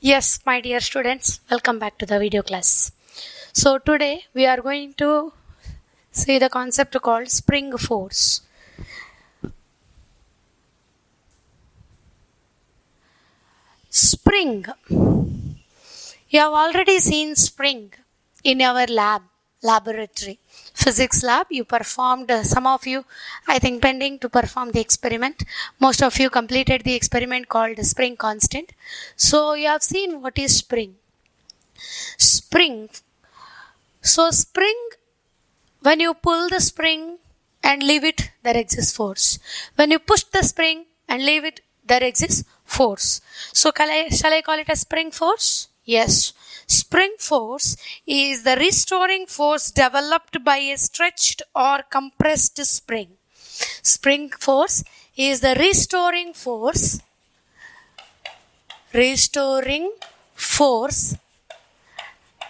Yes, my dear students, welcome back to the video class. So today we are going to see the concept called spring force. Spring. You have already seen spring in our laboratory. Physics lab, you performed, some of you, I think, pending to perform the experiment. Most of you completed the experiment called spring constant. So you have seen what is spring. Spring. So spring, when you pull the spring and leave it, there exists force. When you push the spring and leave it, there exists force. So shall I call it a spring force? Yes. Spring force is the restoring force developed by a stretched or compressed spring. Spring force is the restoring force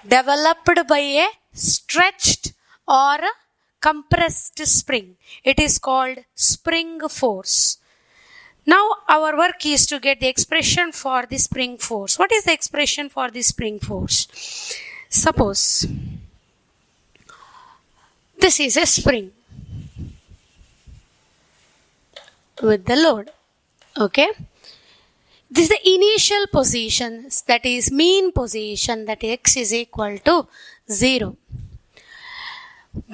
developed by a stretched or a compressed spring. It is called spring force. Now our work is to get the expression for the spring force. What is the expression for the spring force? Suppose this is a spring with the load. Okay. This is the initial position, that is mean position, that x is equal to 0.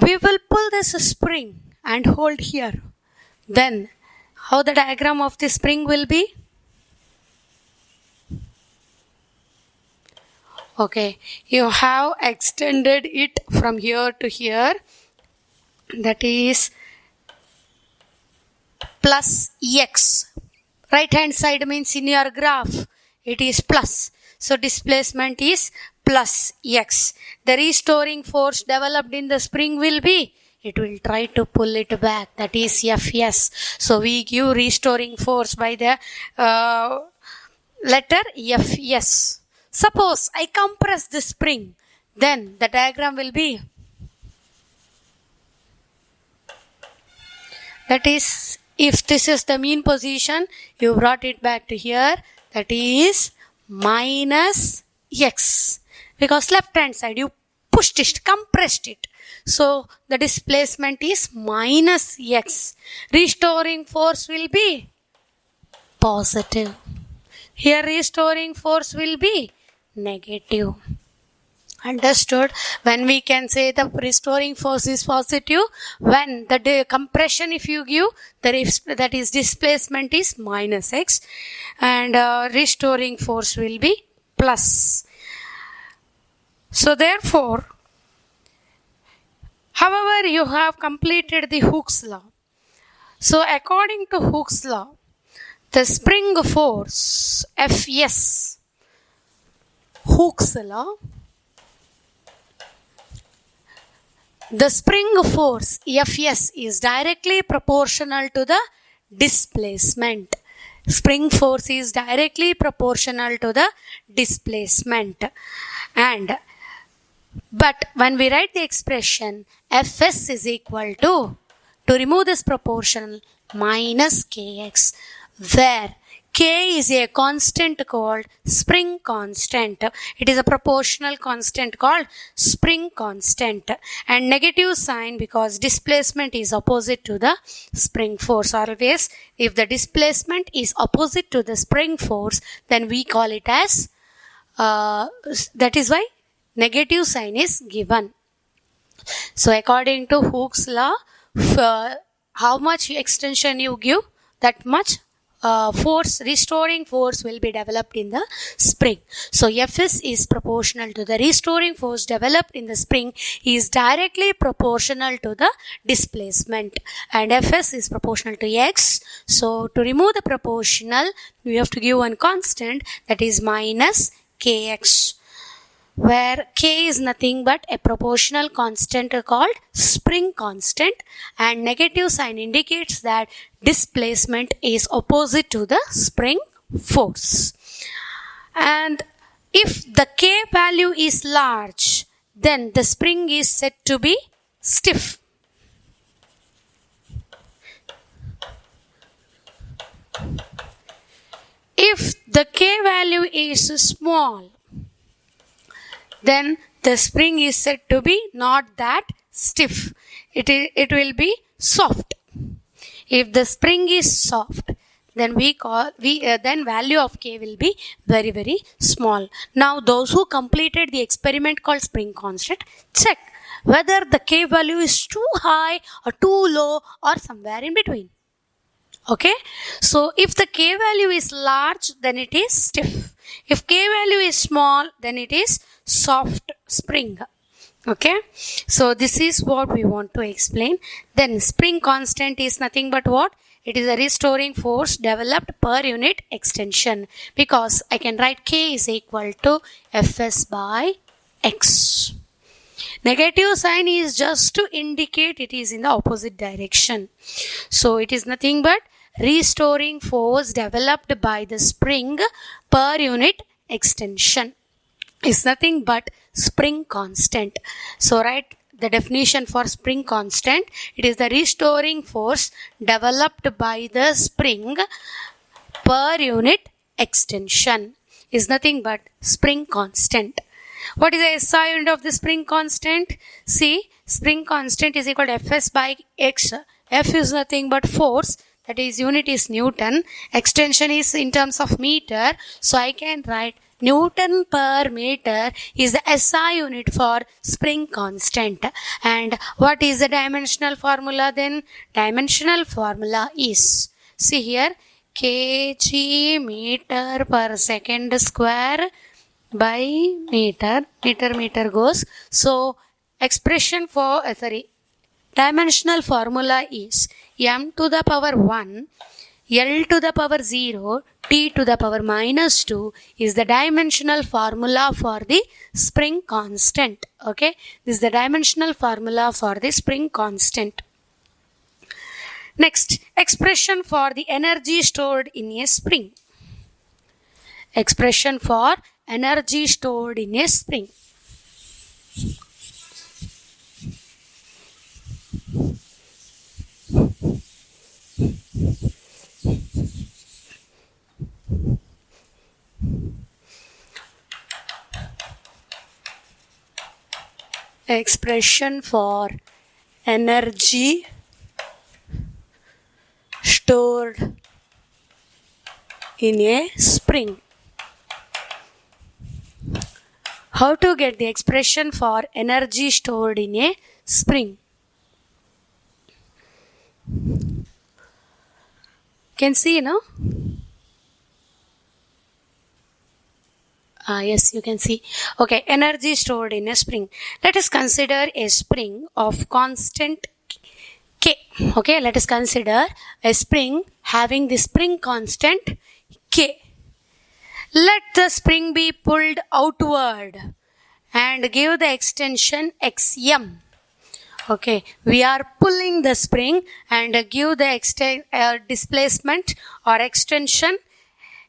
We will pull this spring and hold here. Then how the diagram of the spring will be? Okay, you have extended it from here to here, that is plus x. Right hand side means in your graph it is plus. So displacement is plus x. The restoring force developed in the spring will be, it will try to pull it back, that is Fs. So we give restoring force by the letter Fs. Suppose I compress the spring, then the diagram will be, that is, if this is the mean position, you brought it back to here, that is minus x. Because left hand side you pushed it, compressed it. So the displacement is minus x. Restoring force will be positive. Here restoring force will be negative. Understood? When we can say the restoring force is positive, when the compression if you give, that is displacement is minus x, and restoring force will be plus. So therefore, however, you have completed the Hooke's law. So according to Hooke's law, the spring force Fs, Hooke's law, the spring force Fs is directly proportional to the displacement. Spring force is directly proportional to the displacement. But when we write the expression Fs is equal to remove this proportional, minus kx, where k is a constant called spring constant. It is a proportional constant called spring constant, and negative sign because displacement is opposite to the spring force. Always if the displacement is opposite to the spring force, then we call it as that is why negative sign is given. So according to Hooke's law, how much extension you give, that much restoring force will be developed in the spring. So Fs is proportional to the restoring force developed in the spring is directly proportional to the displacement, and Fs is proportional to x. So to remove the proportional, we have to give one constant, that is minus kx, where k is nothing but a proportional constant called spring constant, and negative sign indicates that displacement is opposite to the spring force. And if the k value is large, then the spring is said to be stiff. If the K value is small, then the spring is said to be not that stiff. It will be soft. If the spring is soft, then then value of K will be very, very small. Now those who completed the experiment called spring constant, check whether the K value is too high or too low or somewhere in between. Okay, so if the K value is large, then it is stiff. If K value is small, then it is soft spring. Okay, so this is what we want to explain. Then spring constant is nothing but what? It is a restoring force developed per unit extension, because I can write K is equal to Fs by X. Negative sign is just to indicate it is in the opposite direction. So it is nothing but restoring force developed by the spring per unit extension. Is nothing but spring constant. So write the definition for spring constant. It is the restoring force developed by the spring per unit extension. Is nothing but spring constant. What is the SI unit of the spring constant? See, spring constant is equal to Fs by X. F is nothing but force. That is, unit is Newton. Extension is in terms of meter. So I can write Newton per meter is the SI unit for spring constant. And what is the dimensional formula then? Dimensional formula is, see here, kg meter per second square by meter. Meter goes. So expression for, dimensional formula is m to the power 1, L to the power 0, T to the power minus 2 is the dimensional formula for the spring constant. Okay, this is the dimensional formula for the spring constant. Next, expression for the energy stored in a spring. Expression for energy stored in a spring. Expression for energy stored in a spring. How to get the expression for energy stored in a spring? Can see, no? Yes, you can see. Okay, energy stored in a spring. Let us consider a spring of constant K. Okay, let us consider a spring having the spring constant K. Let the spring be pulled outward and give the extension Xm. Okay, we are pulling the spring and give the displacement or extension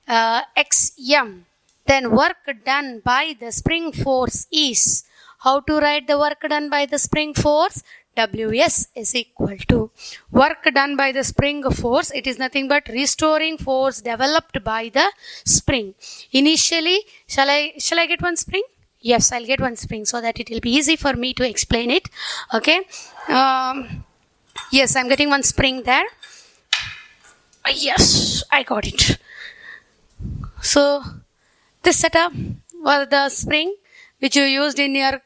Xm. Then work done by the spring force is, how to write the work done by the spring force? Ws is equal to work done by the spring force. It is nothing but restoring force developed by the spring. Initially, shall I get one spring? Yes, I'll get one spring so that it will be easy for me to explain it. Okay. Yes, I'm getting one spring there. Yes, I got it. So this setup was the spring which you used in your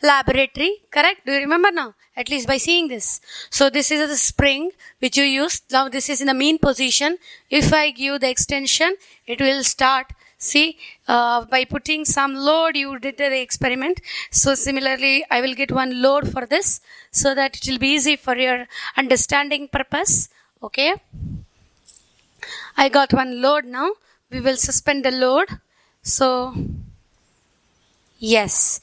laboratory, correct? Do you remember now? At least by seeing this. So this is the spring which you used. Now this is in the mean position. If I give the extension, it will start. See, by putting some load, you did the experiment. So similarly, I will get one load for this so that it will be easy for your understanding purpose. Okay. I got one load now. We will suspend the load. So, yes,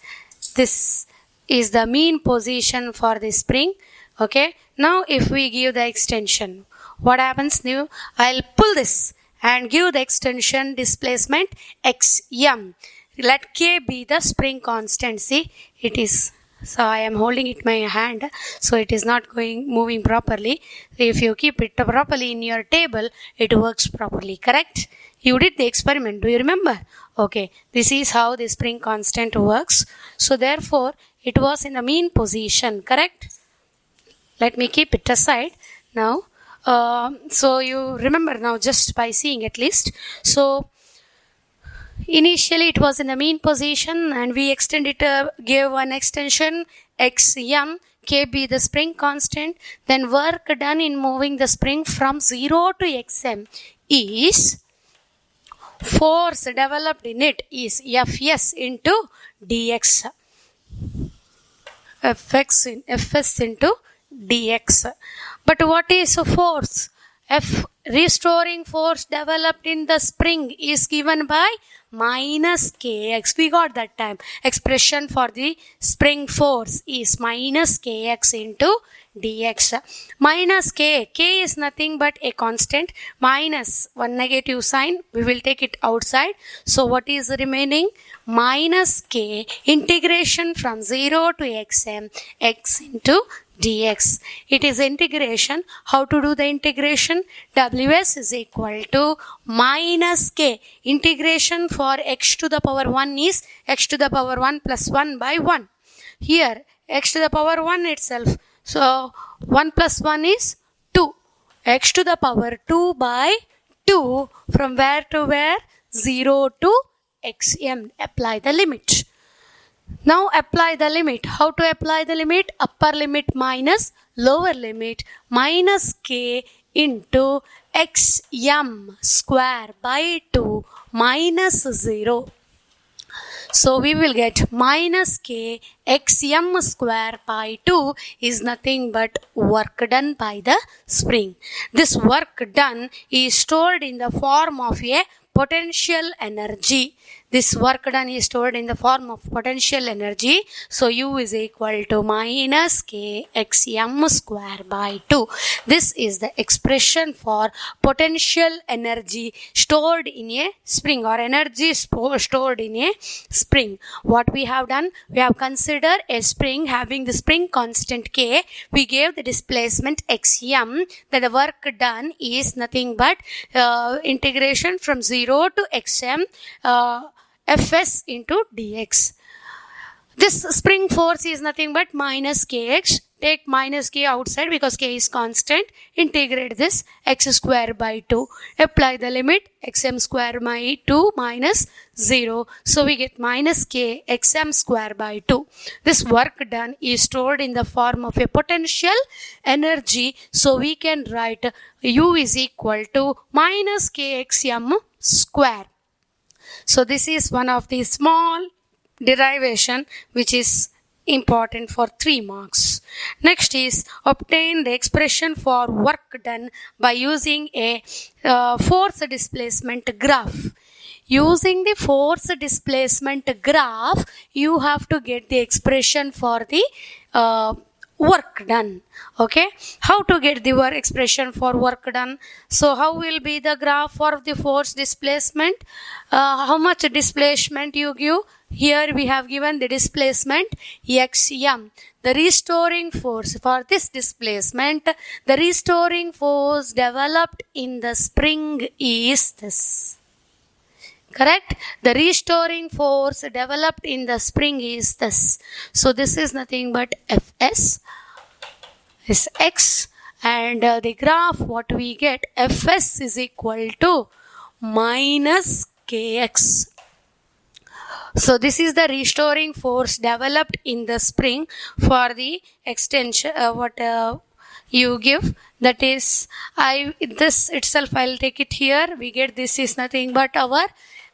this is the mean position for the spring. Okay. Now, if we give the extension, what happens now? I'll pull this and give the extension displacement Xm. Let K be the spring constant. See, it is So I am holding it in my hand, so it is not moving properly. If you keep it properly in your table, it works properly. Correct? You did the experiment. Do you remember? Okay. This is how the spring constant works. So therefore, it was in the mean position. Correct? Let me keep it aside now. So you remember now just by seeing at least. So initially it was in the mean position and we gave one extension xm, k be the spring constant. Then work done in moving the spring from 0 to xm is force developed in it is Fs into dx. Fs into dx. But what is force? Restoring force developed in the spring is given by minus kx. We got that time. Expression for the spring force is minus kx into dx. Minus k. K is nothing but a constant. Minus one negative sign. We will take it outside. So what is remaining? Minus k integration from 0 to xm x into dx. It is integration. How to do the integration? Ws is equal to minus k. Integration for x to the power 1 is x to the power 1 plus 1 by 1. Here x to the power 1 itself. So 1 plus 1 is 2. X to the power 2 by 2 from where to where? 0 to xm. Apply the limit. Now apply the limit. How to apply the limit? Upper limit minus lower limit minus k into xm square by 2 minus 0. So we will get minus k xm square by 2 is nothing but work done by the spring. This work done is stored in the form of a potential energy. This work done is stored in the form of potential energy. So U is equal to minus k xm square by 2. This is the expression for potential energy stored in a spring or energy stored in a spring. What we have done? We have considered a spring having the spring constant k. We gave the displacement xm. Then the work done is nothing but integration from 0 to xm Fs into dx. This spring force is nothing but minus kx. Take minus k outside because k is constant. Integrate this x square by 2. Apply the limit xm square by 2 minus 0. So we get minus k xm square by 2. This work done is stored in the form of a potential energy. So we can write U is equal to minus k xm square. So this is one of the small derivation which is important for 3 marks. Next is obtain the expression for work done by using a force displacement graph. Using the force displacement graph, you have to get the expression for the work done. Okay, how to get the expression for work done? So how will be the graph for the force displacement? How much displacement you give? Here we have given the displacement xm. The restoring force for this displacement, the restoring force developed in the spring is this. Correct? The restoring force developed in the spring is this. So this is nothing but Fs is x, and the graph what we get, Fs is equal to minus kx. So this is the restoring force developed in the spring for the extension you give, that is this itself I'll take it here. We get this is nothing but our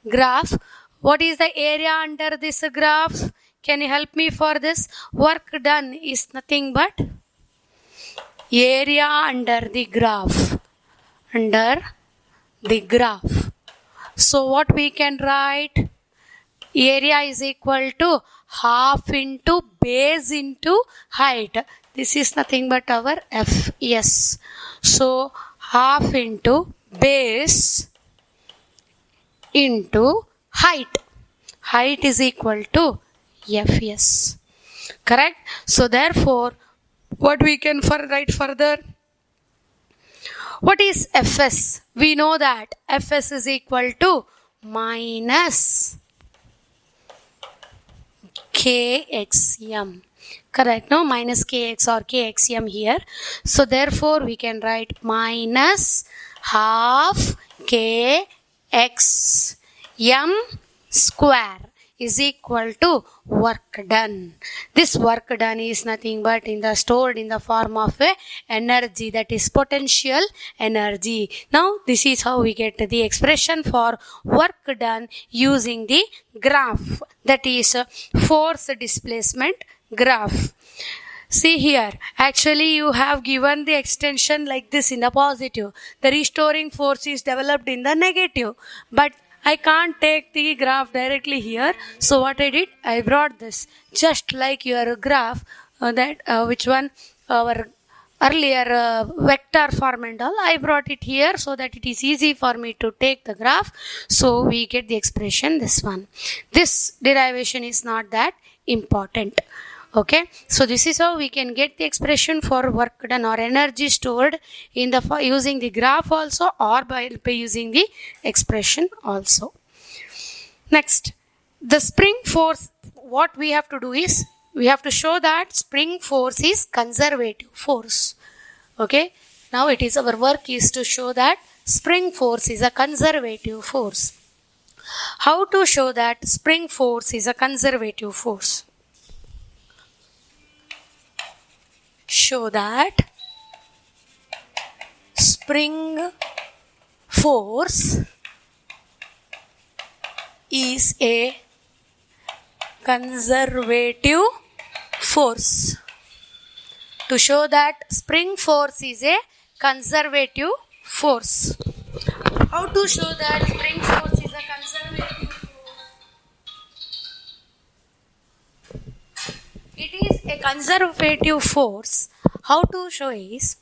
graph. What is the area under this graph? Can you help me for this? Work done is nothing but area under the graph. Under the graph. So what we can write? Area is equal to half into base into height. This is nothing but our Fs. So half into base into height. Height is equal to Fs. Correct? So therefore, what we can write further? What is Fs? We know that Fs is equal to minus Kxm. Correct? No? Minus Kx or Kxm here. So therefore, we can write minus half Kxm square is equal to work done. This work done is nothing but stored in the form of a energy, that is potential energy. Now this is how we get the expression for work done using the graph, that is force displacement graph. See here, actually you have given the extension like this in the positive. The restoring force is developed in the negative. But I can't take the graph directly here. So what I did, I brought this. Just like your graph, which one, our earlier vector form and all, I brought it here so that it is easy for me to take the graph. So we get the expression, this one. This derivation is not that important. Okay, so this is how we can get the expression for work done or energy stored in the using the graph also, or by using the expression also. Next, the spring force. What we have to do is we have to show that spring force is conservative force. Okay, now it is our work is to show that spring force is a conservative force. How to show that spring force is a conservative force? Show that spring force is a conservative force. To show that spring force is a conservative force. How to show that spring force is a conservative force? It is a conservative force. How to show is,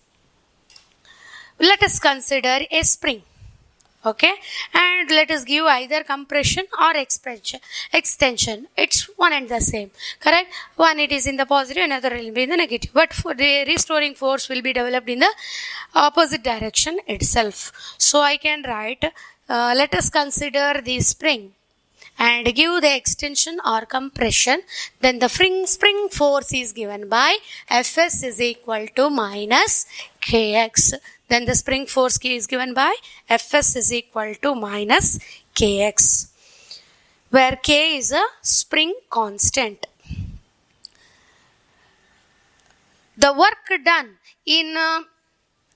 let us consider a spring. Okay, and let us give either compression or extension. It's one and the same. Correct? One it is in the positive, another will be in the negative. But for the restoring force will be developed in the opposite direction itself. So I can write, let us consider the spring and give the extension or compression. Then the spring force is given by Fs is equal to minus Kx. Then the spring force is given by Fs is equal to minus Kx, where K is a spring constant. The work done in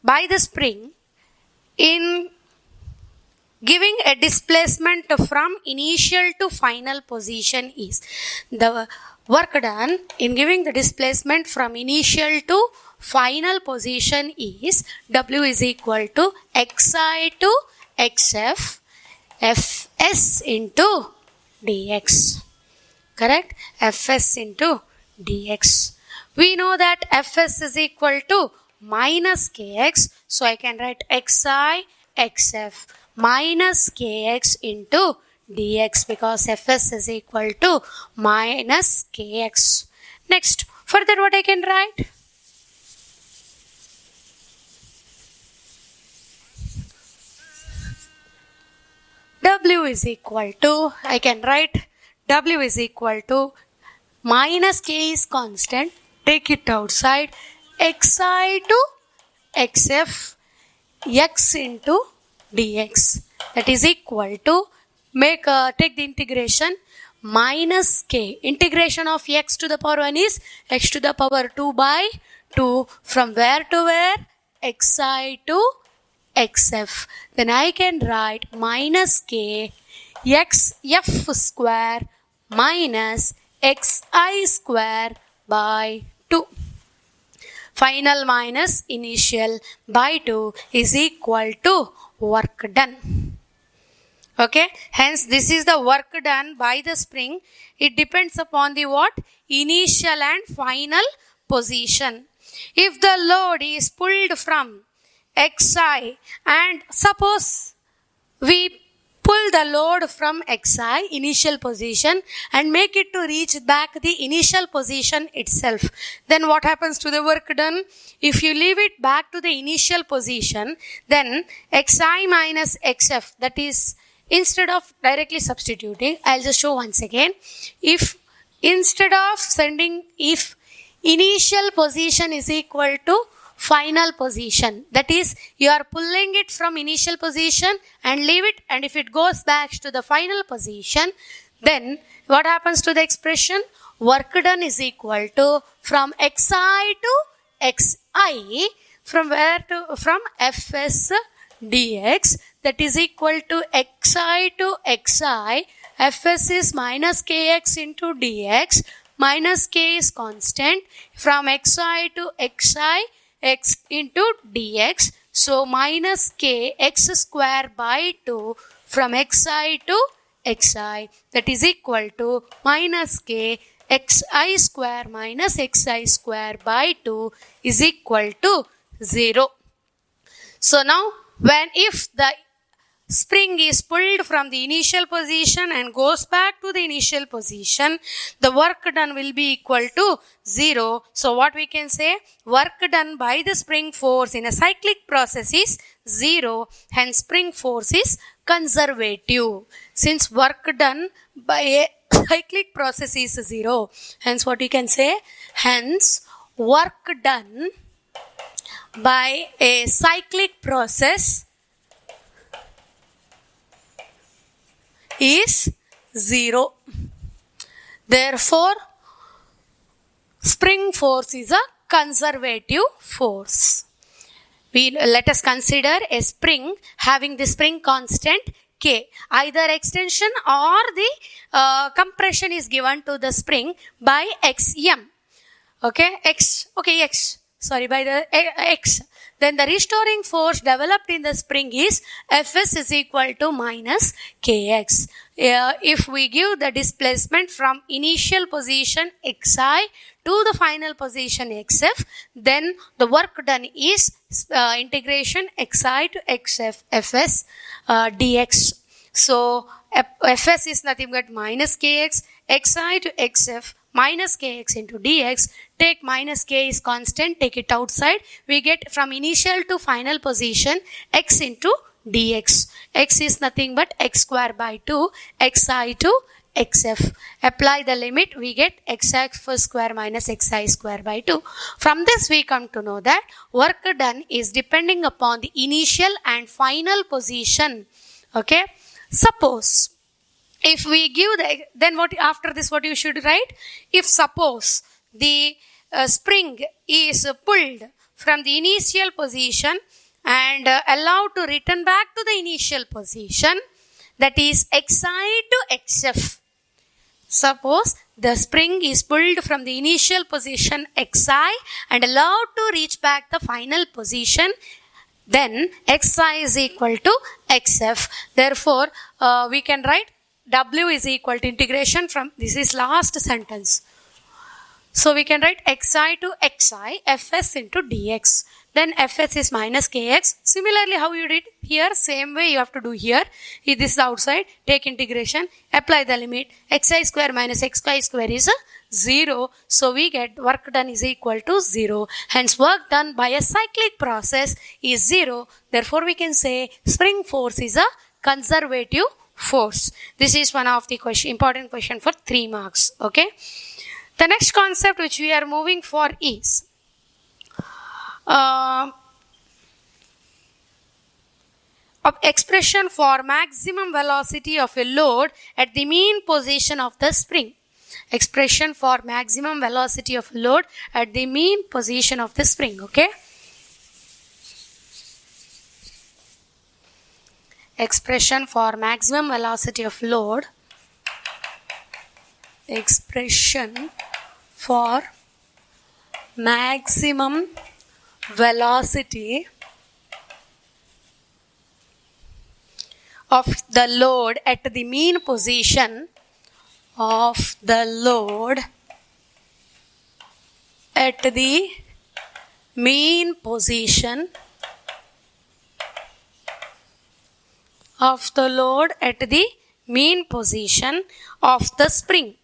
by the spring in giving a displacement from initial to final position is, the work done in giving the displacement from initial to final position is W is equal to Xi to Xf Fs into dx. Correct? Fs into dx. We know that Fs is equal to minus Kx. So I can write Xi Xf minus Kx into dx, because Fs is equal to minus Kx. Next, further what I can write? W is equal to, I can write W is equal to minus K is constant, take it outside, Xi to Xf X into dx, that is equal to, take the integration, minus K, integration of x to the power 1 is x to the power 2 by 2, from where to where? Xi to Xf. Then I can write minus K Xf square minus Xi square by 2. Final minus initial by 2 is equal to work done. Okay, hence this is the work done by the spring. It depends upon the what? Initial and final position. If the load is pulled from Xi and suppose we pull the load from xi, initial position, and make it to reach back the initial position itself. Then what happens to the work done? If you leave it back to the initial position, then xi minus xf, that is, instead of directly substituting, I'll just show once again. If initial position is equal to final position, that is, you are pulling it from initial position and leave it, and if it goes back to the final position, then what happens to the expression? Work done is equal to from xi to xi, from fs dx, that is equal to xi to xi. Fs is minus kx into dx, minus k is constant, from xi to xi, x into dx, so minus k x square by 2 from xi to xi, that is equal to minus k xi square minus xi square by 2 is equal to 0. So now if the spring is pulled from the initial position and goes back to the initial position, the work done will be equal to 0. So what we can say? Work done by the spring force in a cyclic process is 0. Hence spring force is conservative. Since work done by a cyclic process is 0, hence what we can say? Hence work done by a cyclic process is 0. Therefore, spring force is a conservative force. Let us consider a spring having the spring constant K. Either extension or the compression is given to the spring by Xm. Okay, X. By the X. Then the restoring force developed in the spring is Fs is equal to minus Kx. If we give the displacement from initial position xi to the final position xf, then the work done is integration xi to xf Fs dx. So Fs is nothing but minus Kx, xi to xf minus kx into dx. Take minus k is constant, take it outside. We get from initial to final position x into dx. X is nothing but x square by 2, xi to xf. Apply the limit, we get xf square minus xi square by 2. From this we come to know that work done is depending upon the initial and final position. Okay. Suppose if we give then what after this what you should write? If suppose the spring is pulled from the initial position and allowed to return back to the initial position, that is xi to xf. Suppose the spring is pulled from the initial position xi and allowed to reach back the final position, then xi is equal to xf. Therefore, we can write W is equal to integration from, this is last sentence. So we can write xi to xi, fs into dx. Then fs is minus kx. Similarly, how you did here, same way you have to do here. If this is outside, take integration, apply the limit. Xi square minus xi square is 0. So we get work done is equal to 0. Hence work done by a cyclic process is 0. Therefore we can say spring force is a conservative force. This is one of the important question for 3 marks. Okay. The next concept which we are moving for is expression for maximum velocity of a load at the mean position of the spring. Expression for maximum velocity of a load at the mean position of the spring. Okay. Expression for maximum velocity of load. Expression for maximum velocity of the load at the mean position of the load at the mean position of the load at the mean position of the spring.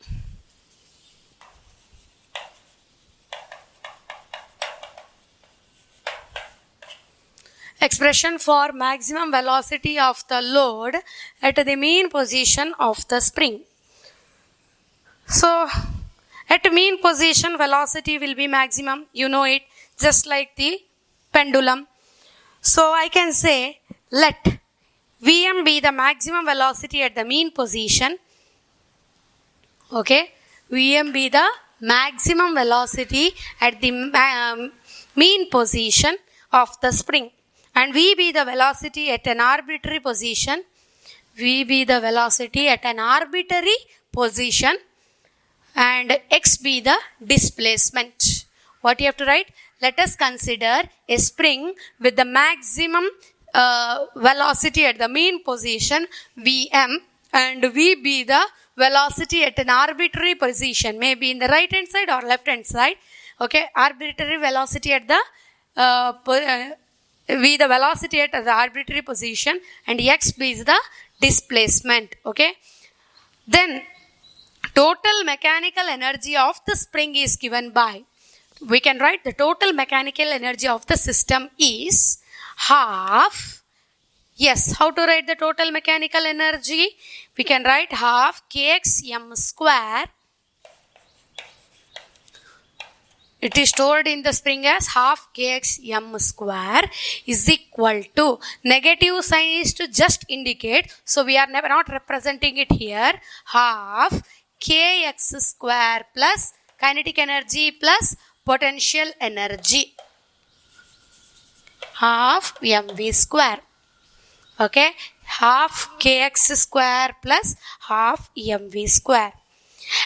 Expression for maximum velocity of the load at the mean position of the spring. So, at mean position, velocity will be maximum. You know it, just like the pendulum. So, I can say, let Vm be the maximum velocity at the mean position. Okay, Vm be the maximum velocity at the mean position of the spring. And V be the velocity at an arbitrary position. V be the velocity at an arbitrary position. And X be the displacement. What you have to write? Let us consider a spring with the maximum velocity at the mean position Vm, and V be the velocity at an arbitrary position, maybe in the right hand side or left hand side. Okay, arbitrary velocity at the V the velocity at the arbitrary position, and X is the displacement. Okay, then total mechanical energy of the spring is given by, we can write the total mechanical energy of the system is half. Yes, how to write the total mechanical energy? We can write half kx m square. It is stored in the spring as half kx m square is equal to, negative sign is to just indicate, so we are never not representing it here, half kx square plus kinetic energy plus potential energy, half mv square. Okay, half kx square plus half mv square.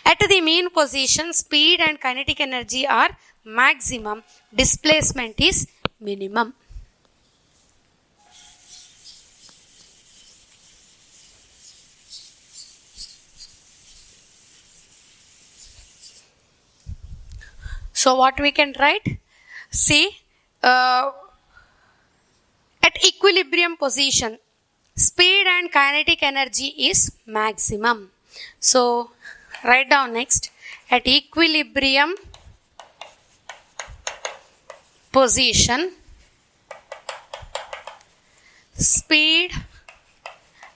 At the mean position, speed and kinetic energy are maximum, displacement is minimum. So what we can write? See, at equilibrium position, speed and kinetic energy is maximum. So write down next, at equilibrium position, speed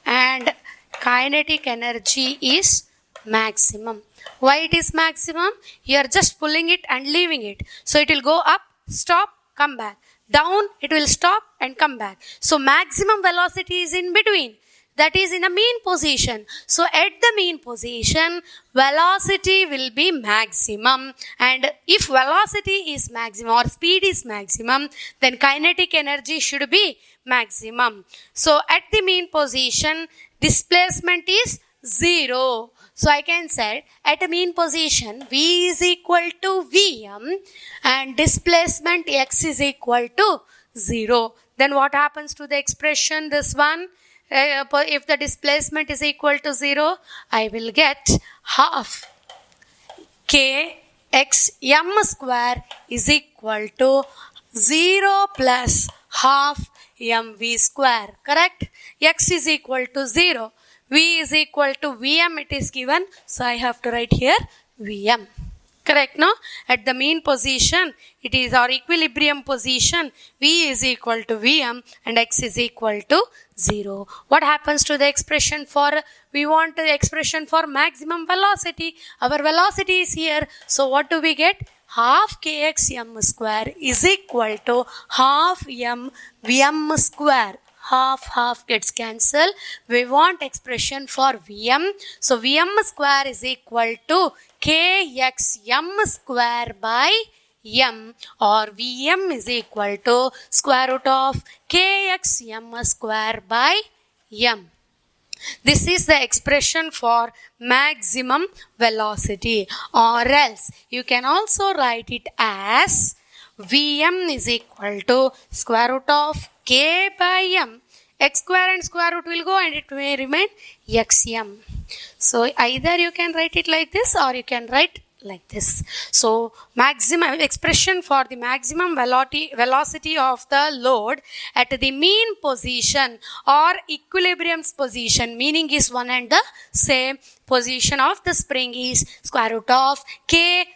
and kinetic energy is maximum. Why it is maximum? You are just pulling it and leaving it. So it will go up, stop, come back. Down, it will stop and come back. So maximum velocity is in between. That is in a mean position. So at the mean position, velocity will be maximum. And if velocity is maximum or speed is maximum, then kinetic energy should be maximum. So at the mean position, displacement is 0. So I can say at a mean position, V is equal to Vm and displacement X is equal to 0. Then what happens to the expression, this one? If the displacement is equal to 0, I will get half kx m square is equal to 0 plus half mv square. Correct? X is equal to 0. V is equal to Vm, it is given. So I have to write here Vm. Correct, no? At the mean position, it is our equilibrium position. V is equal to Vm and X is equal to 0. What happens to the expression for, we want the expression for maximum velocity. Our velocity is here. So what do we get? Half kx m square is equal to half m Vm square. Half gets cancelled. We want expression for Vm. So Vm square is equal to kx m square by m, or Vm is equal to square root of kx m square by m. This is the expression for maximum velocity, or else you can also write it as Vm is equal to square root of k by m. X square and square root will go and it may remain xm. So either you can write it like this or you can write like this. So maximum expression for the maximum velocity of the load at the mean position or equilibrium position, meaning is one and the same position of the spring, is square root of k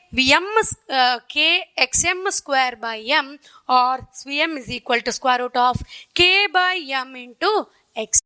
xm square by m, or Vm is equal to square root of k by m into x.